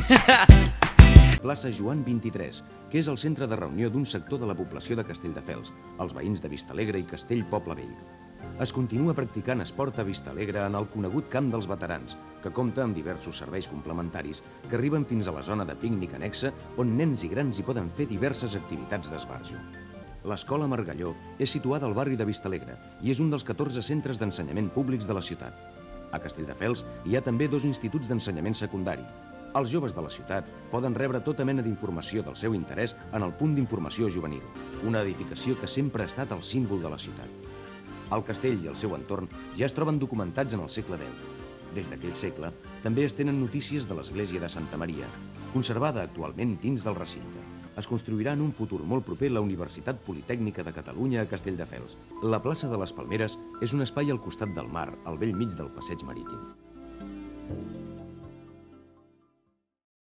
Plaça Joan 23, que és el centre de reunió d'un sector de la població de Castelldefels, els veïns de Vistalegre i Castell Poble Vell. Es continua practicant esport a Vistalegre en el conegut Camp dels Veterans, que compta amb diversos serveis complementaris que arriben fins a la zona de pícnic annexa on nens i grans hi poden fer diverses activitats d'esbarjo. L'Escola Margalló és situada al barri de Vistalegre i és un dels 14 centres d'ensenyament públics de la ciutat. A Castelldefels hi ha també 2 instituts d'ensenyament secundari. Els joves de la ciutat poden rebre tota mena d'informació del seu interès en el Punt d'Informació Juvenil, una edificació que sempre ha estat el símbol de la ciutat. El castell i el seu entorn ja es troben documentats en el segle X. Des d'aquell segle també es tenen notícies de l'església de Santa Maria, conservada actualment dins del recinte. Es construirà en un futur molt proper la Universitat Politècnica de Catalunya a Castelldefels. La plaça de les Palmeres és un espai al costat del mar, al bell mig del passeig marítim.